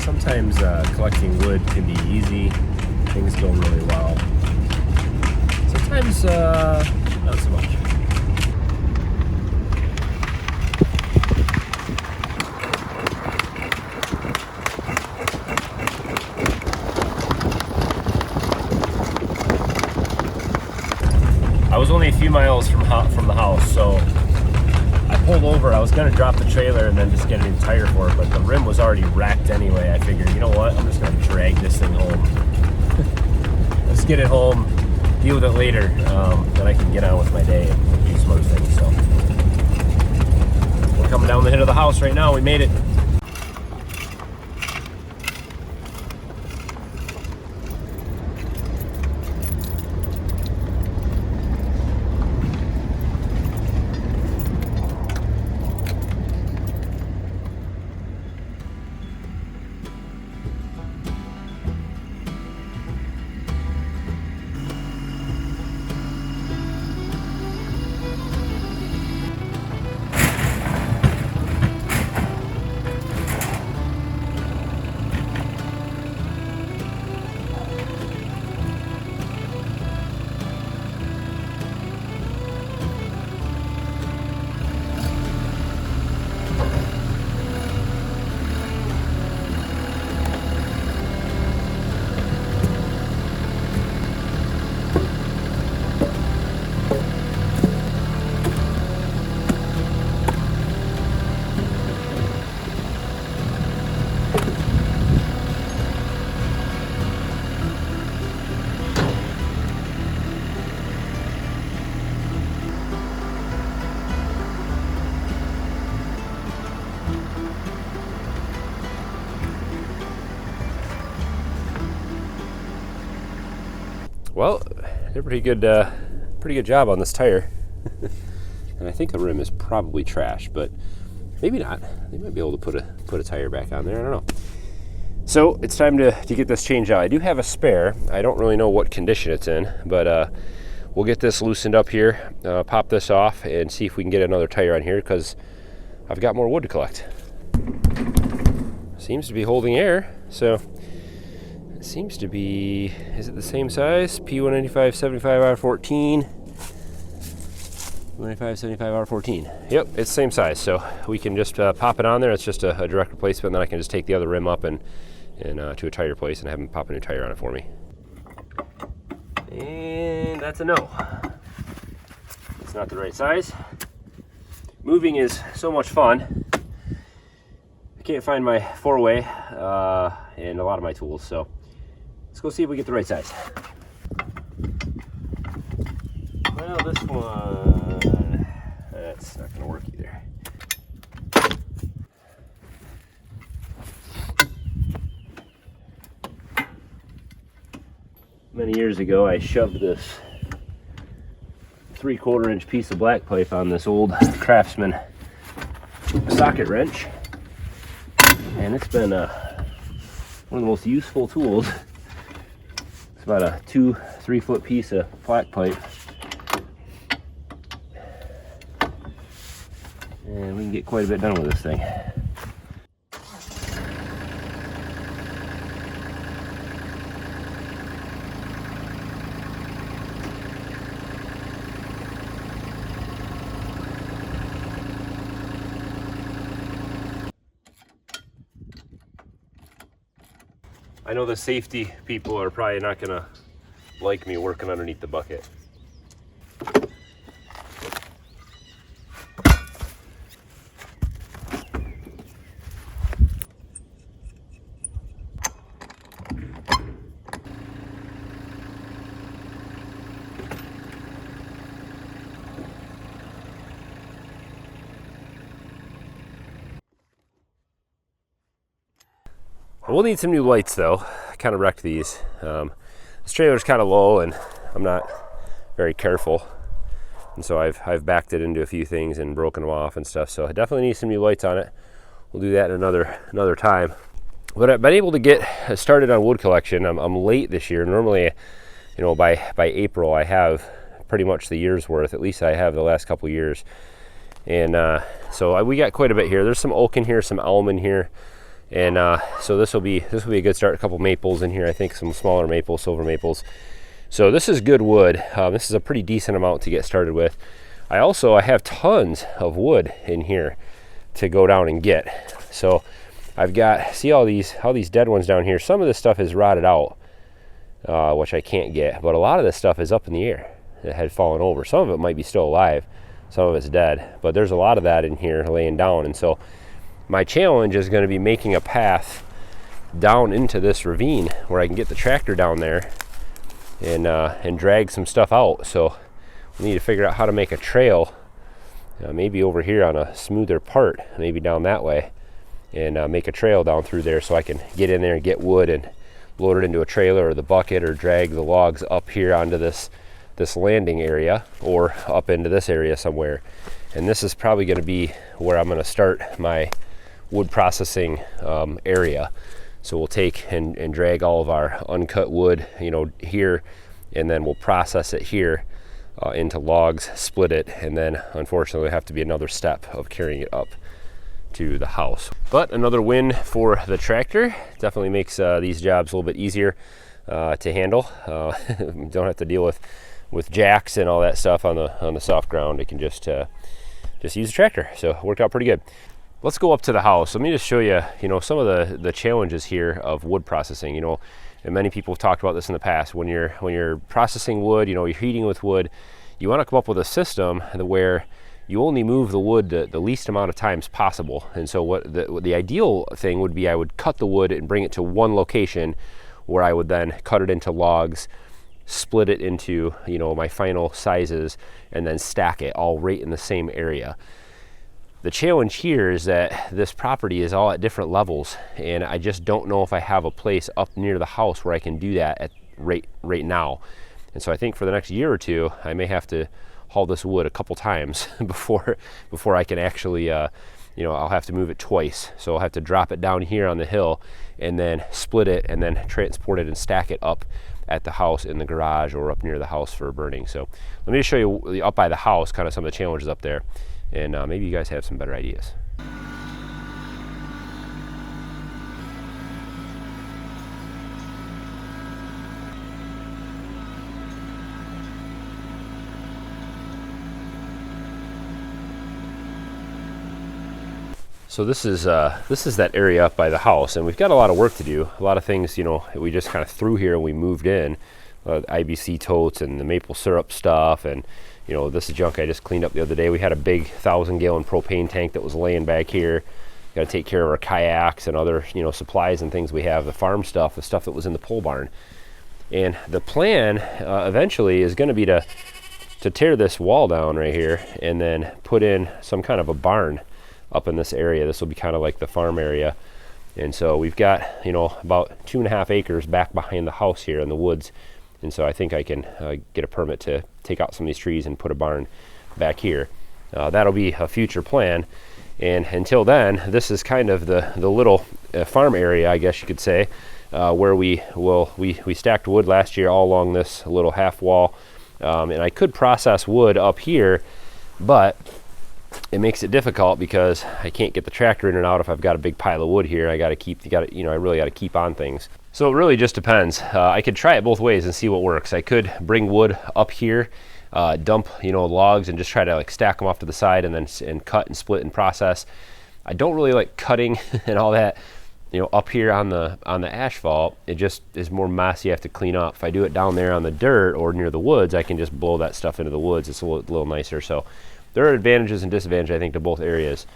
Sometimes collecting wood can be easy. Things go really well. Sometimes not so much. I was only a few miles from the house, so I pulled over. I was going to drop the trailer and then just get a new tire for it, but the rim was already racked anyway. I figured, you know what, I'm just going to drag this thing home. Let's get it home, deal with it later, then I can get on with my day and do some other things. So we're coming down the hill of the house right now. We made it. Well, did a pretty good job on this tire. And I think the rim is probably trash, but maybe not. They might be able to put a tire back on there. I don't know. So it's time to get this changed out. I do have a spare. I don't really know what condition it's in, but we'll get this loosened up here, pop this off, and see if we can get another tire on here because I've got more wood to collect. Seems to be holding air, so it seems to be, is it the same size? P195/75R14. 195/75R14. Yep, it's the same size, so we can just pop it on there. It's just a direct replacement, and then I can just take the other rim up and to a tire place and have them pop a new tire on it for me. And that's a no. It's not the right size. Moving is so much fun. I can't find my 4-way and a lot of my tools, so let's go see if we get the right size. Well, this one, that's not gonna work either. Many years ago, I shoved this 3/4 inch piece of black pipe on this old Craftsman socket wrench, and it's been one of the most useful tools. It's about a 2-3 foot piece of black pipe, and we can get quite a bit done with this thing. I know the safety people are probably not gonna like me working underneath the bucket. We'll need some new lights though. I kind of wrecked these. This trailer's kind of low and I'm not very careful. And so I've backed it into a few things and broken them off and stuff. So I definitely need some new lights on it. We'll do that another time. But I've been able to get started on wood collection. I'm late this year. Normally, you know, by April I have pretty much the year's worth. At least I have the last couple years. And so we got quite a bit here. There's some oak in here, some elm in here. And so this will be a good start. A couple maples in here, I think, some smaller maples, silver maples. So this is good wood. This is a pretty decent amount to get started with. I have tons of wood in here to go down and get. So I've got, see all these dead ones down here. Some of this stuff is rotted out, which I can't get, but a lot of this stuff is up in the air. It had fallen over. Some of it might be still alive, some of it's dead, but there's a lot of that in here laying down. And so my challenge is going to be making a path down into this ravine where I can get the tractor down there and drag some stuff out. So we need to figure out how to make a trail, maybe over here on a smoother part, maybe down that way, and make a trail down through there so I can get in there and get wood and load it into a trailer or the bucket, or drag the logs up here onto this landing area or up into this area somewhere. And this is probably going to be where I'm going to start my wood processing area. So we'll take and drag all of our uncut wood, here, and then we'll process it here into logs, split it, and then unfortunately have to be another step of carrying it up to the house. But another win for the tractor. Definitely makes these jobs a little bit easier to handle. Don't have to deal with jacks and all that stuff on the soft ground. I can just use the tractor. So it worked out pretty good. Let's go up to the house. Let me just show you, some of the challenges here of wood processing. And many people have talked about this in the past. When you're processing wood, you're heating with wood, you want to come up with a system where you only move the wood the least amount of times possible. And so what the ideal thing would be, I would cut the wood and bring it to one location where I would then cut it into logs, split it into, my final sizes, and then stack it all right in the same area. The challenge here is that this property is all at different levels, and I just don't know if I have a place up near the house where I can do that at right now. And so I think for the next year or two, I may have to haul this wood a couple times before I can actually, I'll have to move it twice. So I'll have to drop it down here on the hill and then split it and then transport it and stack it up at the house in the garage or up near the house for burning. So let me just show you up by the house, kind of some of the challenges up there. And maybe you guys have some better ideas. So this is that area up by the house, and we've got a lot of work to do. A lot of things, we just kind of threw here and we moved in. IBC totes and the maple syrup stuff, and this is junk I just cleaned up the other day. We had a big 1,000-gallon propane tank that was laying back here. Got to take care of our kayaks and other supplies and things we have, the farm stuff, the stuff that was in the pole barn. And the plan eventually is going to be to tear this wall down right here and then put in some kind of a barn up in this area. This will be kind of like the farm area. And so we've got about 2.5 acres back behind the house here in the woods. And so I think I can get a permit to take out some of these trees and put a barn back here. That'll be a future plan. And until then, this is kind of the little farm area, I guess you could say, where we stacked wood last year all along this little half wall. And I could process wood up here, but it makes it difficult because I can't get the tractor in and out if I've got a big pile of wood here. I really got to keep on things. So it really just depends. I could try it both ways and see what works. I could bring wood up here, dump logs and just try to stack them off to the side and cut and split and process. I don't really like cutting and all that up here on the asphalt. It just is more mess you have to clean up. If I do it down there on the dirt or near the woods, I can just blow that stuff into the woods. It's a little nicer. So there are advantages and disadvantages, I think, to both areas.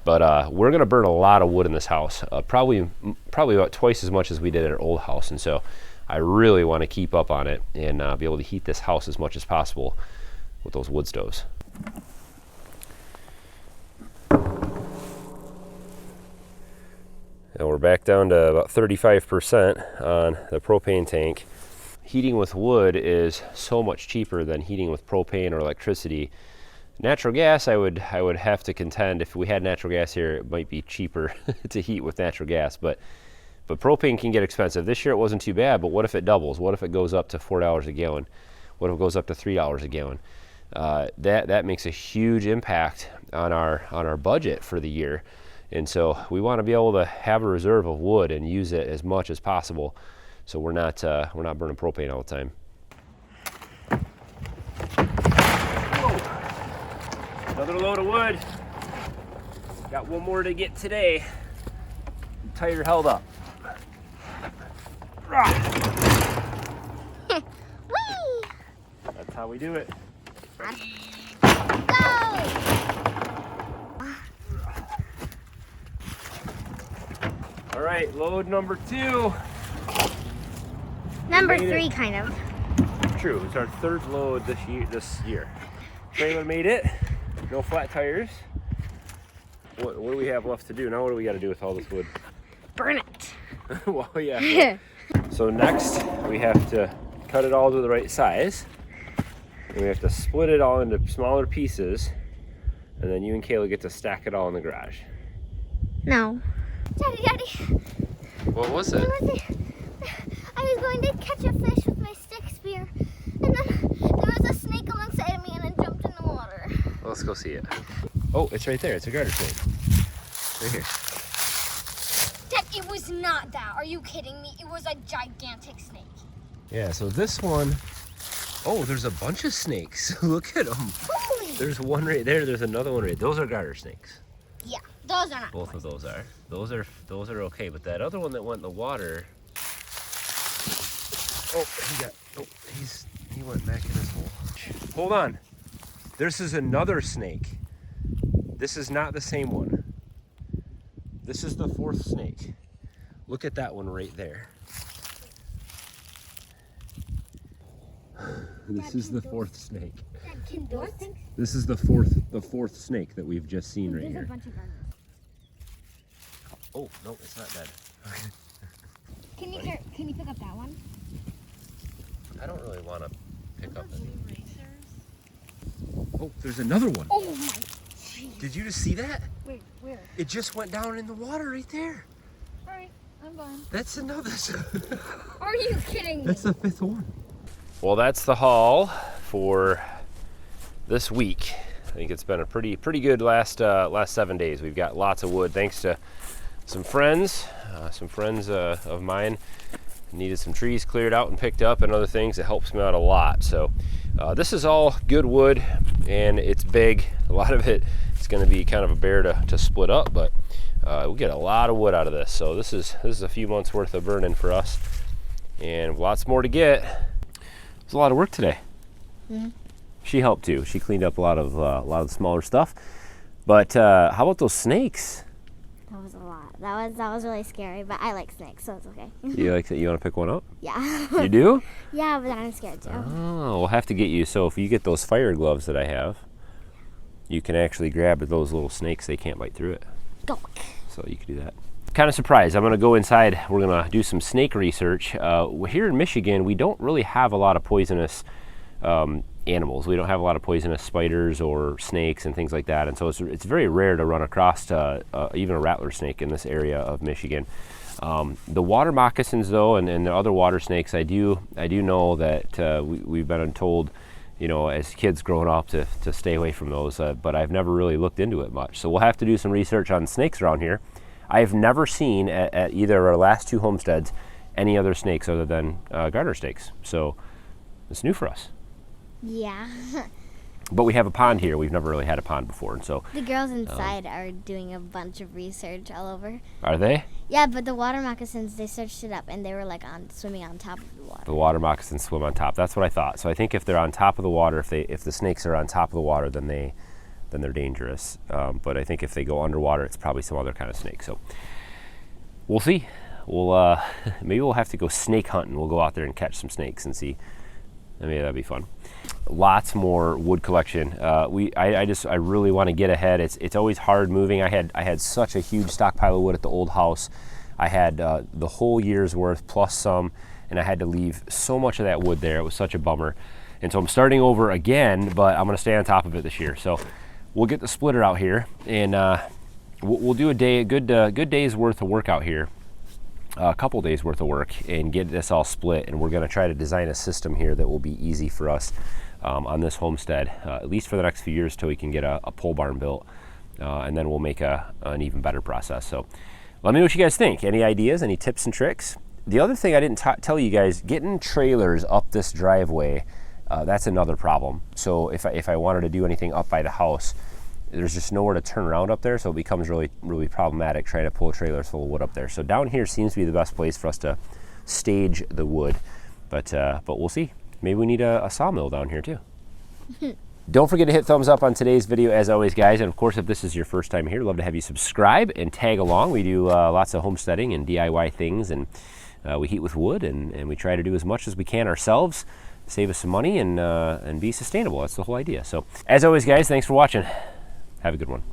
But we're going to burn a lot of wood in this house, probably about twice as much as we did at our old house. And so I really want to keep up on it and be able to heat this house as much as possible with those wood stoves. And we're back down to about 35% on the propane tank. Heating with wood is so much cheaper than heating with propane or electricity. Natural gas, I would have to contend, if we had natural gas here, it might be cheaper to heat with natural gas, but propane can get expensive. This year it wasn't too bad, but what if it doubles? What if it goes up to $4 a gallon? What if it goes up to $3 a gallon? That makes a huge impact on our budget for the year. And so we want to be able to have a reserve of wood and use it as much as possible, so we're not burning propane all the time. Whoa. Another load of wood. Got one more to get today. Tire held up. That's how we do it. Go! All right, load number 2. Number 3, kind of. True, it's our 3rd load this year. Trailer made it. No flat tires. What do we have left to do? Now what do we got to do with all this wood? Burn it. Well, yeah. So next, we have to cut it all to the right size. And we have to split it all into smaller pieces. And then you and Kayla get to stack it all in the garage. No. Daddy. What was it? I was going to catch a fish with my stick spear. And then there was a snake alongside of me and I jumped in the water. Well, let's go see it. Oh, it's right there. It's a garter snake. Right here. Dad, it was not that. Are you kidding me? It was a gigantic snake. Yeah, so this one, oh, there's a bunch of snakes. Look at them. Holy. There's one right there. There's another one right there. Those are garter snakes. Yeah, those are not. Both of those are. Those are okay, but that other one that went in the water. Oh, he went back in his hole. Hold on. This is another snake. This is not the same one. This is the 4th snake. Look at that one right there. This is the 4th snake. This is the fourth snake that we've just seen right here. Oh, no, it's not dead. Can you pick up that one? I don't really want to pick up any. Oh, there's another one. Oh my. Did you just see that? Wait, where? It just went down in the water right there. Alright, I'm gone. That's another. Are you kidding me? That's the 5th one. Well, that's the haul for this week. I think it's been a pretty good last 7 days. We've got lots of wood thanks to some friends of mine needed some trees cleared out and picked up and other things. It helps me out a lot. So this is all good wood and it's big. A lot of it is going to be kind of a bear to split up, but we'll get a lot of wood out of this. So this is a few months worth of burning for us and lots more to get. It was a lot of work today. Mm-hmm. She helped too. She cleaned up a lot of the smaller stuff. But how about those snakes? That was a lot. That was really scary, but I like snakes, so it's okay. You like that? You want to pick one up? Yeah. You do? Yeah, but I'm scared too. Oh, we'll have to get you. So if you get those fire gloves that I have, you can actually grab those little snakes. They can't bite through it. Go. So you can do that. Kind of surprised. I'm going to go inside. We're going to do some snake research. Here in Michigan, we don't really have a lot of poisonous animals. We don't have a lot of poisonous spiders or snakes and things like that, and so it's very rare to run across even a rattler snake in this area of Michigan. The water moccasins, though, and the other water snakes, I do know that we've been told, as kids growing up to stay away from those, but I've never really looked into it much. So we'll have to do some research on snakes around here. I've never seen at either of our last 2 homesteads any other snakes other than garter snakes, so it's new for us. Yeah. But we have a pond here. We've never really had a pond before, and so the girls inside are doing a bunch of research all over. Are they? Yeah, but the water moccasins, they searched it up and they were like swimming on top of the water. The water moccasins swim on top. That's what I thought. So I think if they're on top of the water, if the snakes are on top of the water, then they're dangerous. But I think if they go underwater, it's probably some other kind of snake. So we'll see. Maybe we'll have to go snake hunting. We'll go out there and catch some snakes and see. Maybe that'd be fun. Lots more wood collection. I really want to get ahead. It's always hard moving. I had such a huge stockpile of wood at the old house. I had the whole year's worth plus some, and I had to leave so much of that wood there. It was such a bummer. And so I'm starting over again, but I'm gonna stay on top of it this year. So we'll get the splitter out here, and we'll do a good day's worth of work out here. A couple days worth of work and get this all split, and we're going to try to design a system here that will be easy for us on this homestead, at least for the next few years till we can get a pole barn built. and then we'll make an even better process. So let me know what you guys think. Any ideas, any tips and tricks? The other thing I didn't tell you guys, getting trailers up this driveway, that's another problem. So if I wanted to do anything up by the house, there's just nowhere to turn around up there, so it becomes really, really problematic trying to pull trailers full of wood up there. So down here seems to be the best place for us to stage the wood, but we'll see. Maybe we need a sawmill down here too. Don't forget to hit thumbs up on today's video as always, guys. And of course, if this is your first time here, I'd love to have you subscribe and tag along. We do lots of homesteading and DIY things, and we heat with wood, and we try to do as much as we can ourselves, save us some money, and be sustainable. That's the whole idea. So as always, guys, thanks for watching. Have a good one.